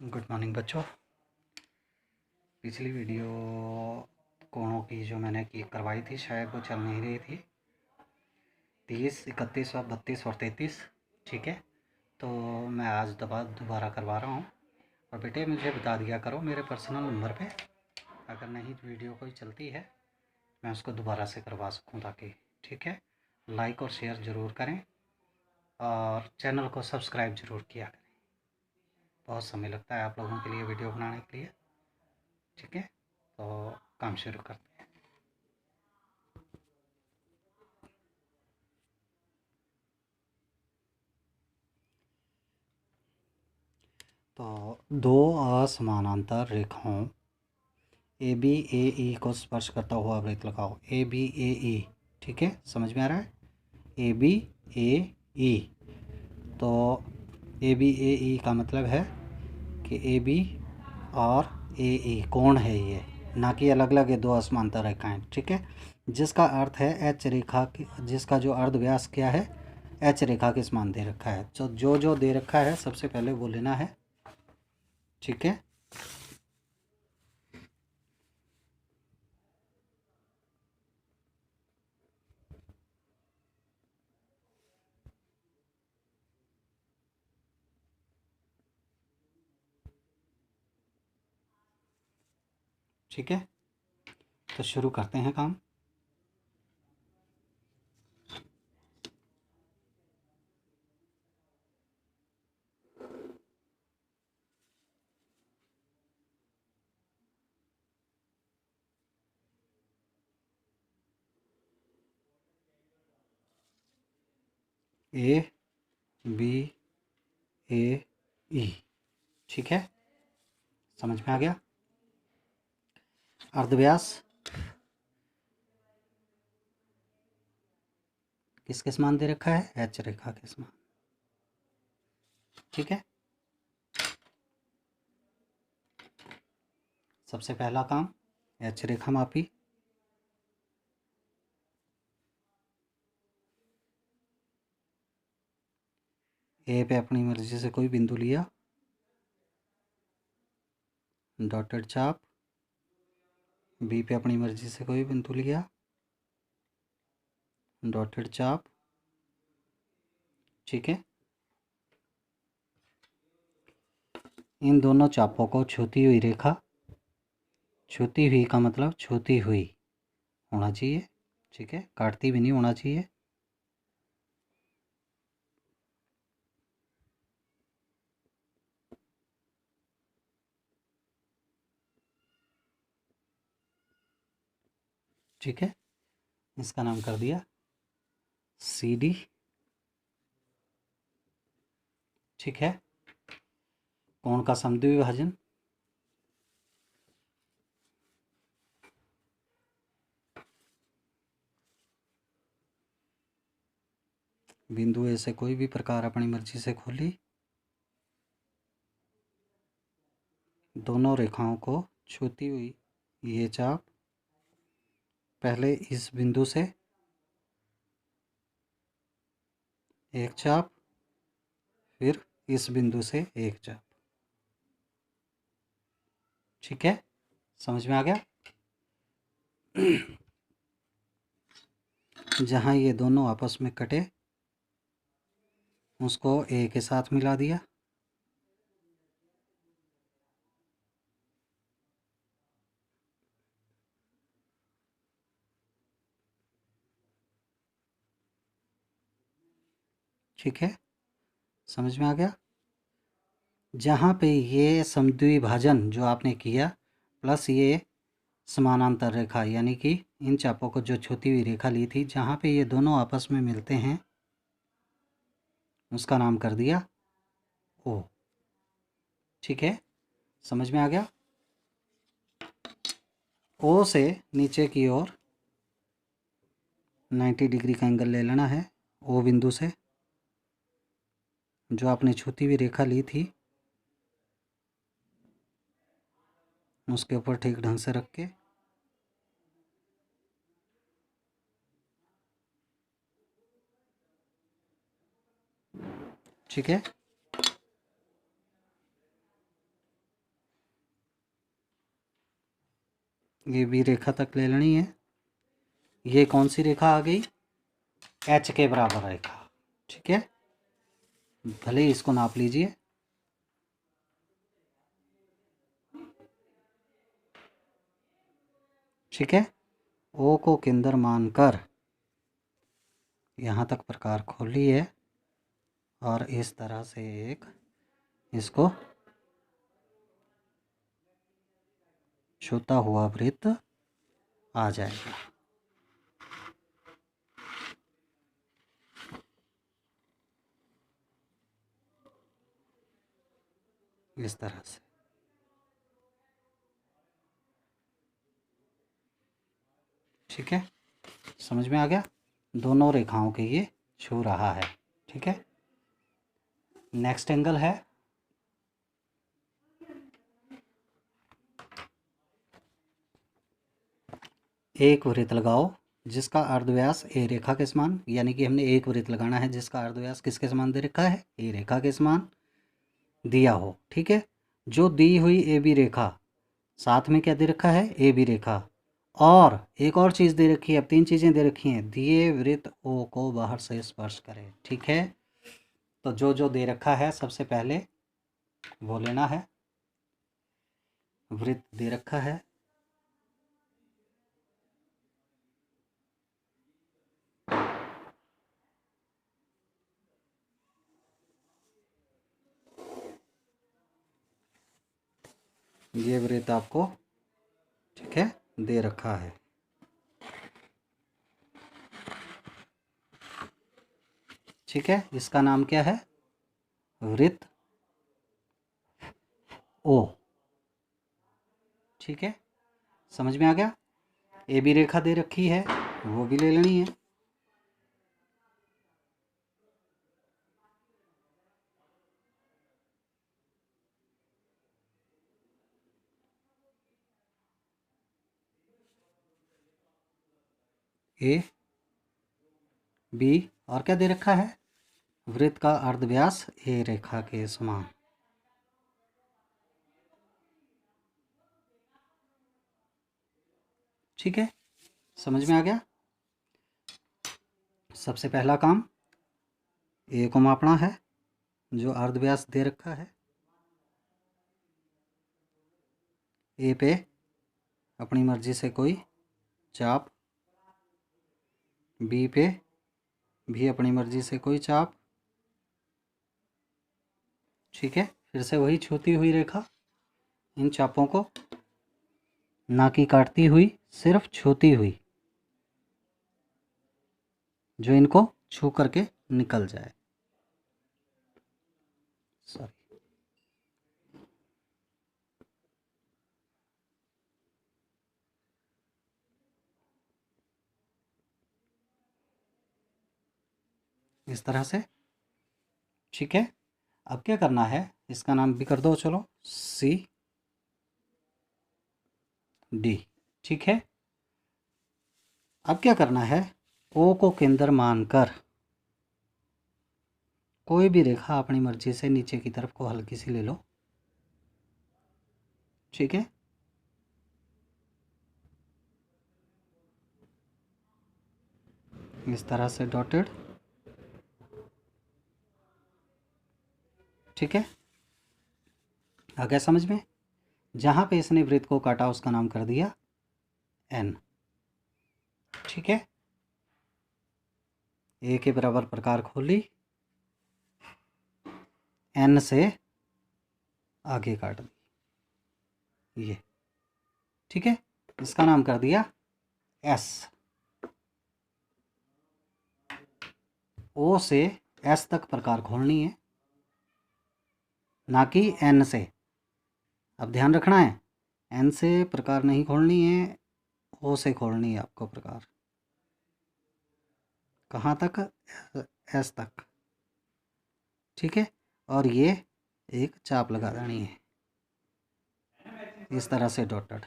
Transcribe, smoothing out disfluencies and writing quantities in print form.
Good morning बच्चों। पिछली video कोणों की जो मैंने करवाई थी शायद वो चल नहीं रही थी। 30, 31 और 32 और 33। ठीक है, तो मैं आज दोबारा करवा रहा हूँ। और बेटे मुझे बता दिया करो मेरे पर्सनल नंबर पे, अगर नहीं वीडियो कोई चलती है मैं उसको दोबारा से करवा सकूँ ताकि। ठीक है, लाइक और शेयर ज़रूर करें और चैनल को सब्सक्राइब ज़रूर किया करें। बहुत समय लगता है आप लोगों के लिए वीडियो बनाने के लिए। ठीक है, तो काम शुरू करते हैं। तो दो असमानांतर रेखाओं ए बी ए ई को स्पर्श करता हुआ वृत्त लगाओ। ए बी ए ई, ठीक है, समझ में आ रहा है? ए बी ए ई, तो ए बी ए ई का मतलब है कि ए बी और ए ई कोण है ये, ना कि अलग अलग ये दो असमांतर रेखाएं। ठीक है, जिसका अर्थ है एच रेखा की, जिसका जो अर्ध व्यास क्या है, एच रेखा के समान दे रखा है। तो जो दे रखा है सबसे पहले वो लेना है। ठीक है, ठीक है, तो शुरू करते हैं काम। ए बी ए ई, ठीक है, समझ में आ गया? अर्धव्यास किसके समान दे रखा है? एच रेखा के समान। ठीक है, सबसे पहला काम एच रेखा मापी। ए पे अपनी मर्जी से कोई बिंदु लिया, डॉटेड चाप। बी पे अपनी मर्जी से कोई बिंदु लिया, डॉटेड चाप। ठीक है, इन दोनों चापों को छूती हुई रेखा, छूती हुई का मतलब छूती हुई होना चाहिए। ठीक है, काटती भी नहीं होना चाहिए। ठीक है, इसका नाम कर दिया सी डी। ठीक है, कोण का समद्विभाजन बिंदु ए से कोई भी प्रकार अपनी मर्जी से खोली, दोनों रेखाओं को छूती हुई ये चाप, पहले इस बिंदु से एक चाप, फिर इस बिंदु से एक चाप। ठीक है, समझ में आ गया? जहाँ ये दोनों आपस में कटे उसको ए के साथ मिला दिया। ठीक है, समझ में आ गया? जहाँ पे ये समद्विभाजन जो आपने किया प्लस ये समानांतर रेखा, यानी कि इन चापों को जो छूती हुई रेखा ली थी, जहाँ पे ये दोनों आपस में मिलते हैं उसका नाम कर दिया ओ। ठीक है, समझ में आ गया? ओ से नीचे की ओर 90 डिग्री का एंगल ले लेना है। ओ बिंदु से जो आपने छूती हुई रेखा ली थी उसके ऊपर ठीक ढंग से रख के ठीक है, ये बी रेखा तक ले लेनी है। ये कौन सी रेखा आ गई? एच के बराबर रेखा, ठीक है। भले ही इसको नाप लीजिए। ठीक है, ओ को केंद्र मानकर यहाँ तक प्रकार खोलिए और इस तरह से एक इसको छूता हुआ वृत्त आ जाएगा। इस तरह से, ठीक है, समझ में आ गया? दोनों रेखाओं के ये छू रहा है, ठीक है। नेक्स्ट एंगल है एक वृत्त लगाओ जिसका अर्धव्यास ए रेखा के समान, यानी कि हमने एक वृत्त लगाना है जिसका अर्धव्यास किसके समान दे रखा है? ए रेखा के समान दिया हो, ठीक है। जो दी हुई ए बी रेखा साथ में क्या दे रखा है? ए बी रेखा, और एक और चीज़ दे रखी है। अब तीन चीज़ें दे रखी हैं। दिए वृत्त ओ को बाहर से स्पर्श करे, ठीक है। तो जो जो दे रखा है सबसे पहले वो लेना है। वृत्त दे रखा है, ये वृत्त आपको, ठीक है, दे रखा है। ठीक है, इसका नाम क्या है? वृत्त ओ, ठीक है, समझ में आ गया? ए बी रेखा दे रखी है, वो भी ले लेनी है। ए बी, और क्या दे रखा है? वृत्त का अर्धव्यास ए रेखा के समान। ठीक है, समझ में आ गया? सबसे पहला काम ए को मापना है, जो अर्धव्यास दे रखा है। ए पे अपनी मर्जी से कोई चाप, बी पे भी अपनी मर्जी से कोई चाप, ठीक है। फिर से वही छूती हुई रेखा, इन चापों को ना कि काटती हुई, सिर्फ छूती हुई, जो इनको छू करके निकल जाए। सॉरी, इस तरह से, ठीक है। अब क्या करना है? इसका नाम भी कर दो, चलो, सी डी, ठीक है। अब क्या करना है? ओ को केंद्र मानकर कोई भी रेखा अपनी मर्जी से नीचे की तरफ को हल्की सी ले लो, ठीक है। इस तरह से डॉटेड, ठीक है। आ गया समझ में? जहाँ पे इसने वृत्त को काटा उसका नाम कर दिया एन, ठीक है। ए के बराबर प्रकार खोली, एन से आगे काट दी, ये, ठीक है। इसका नाम कर दिया एस। ओ से एस तक प्रकार खोलनी है, ना कि एन से। अब ध्यान रखना है, एन से प्रकार नहीं खोलनी है, ओ से खोलनी है आपको प्रकार। कहाँ तक? एस तक, ठीक है। और ये एक चाप लगा देनी है, इस तरह से डॉटेड,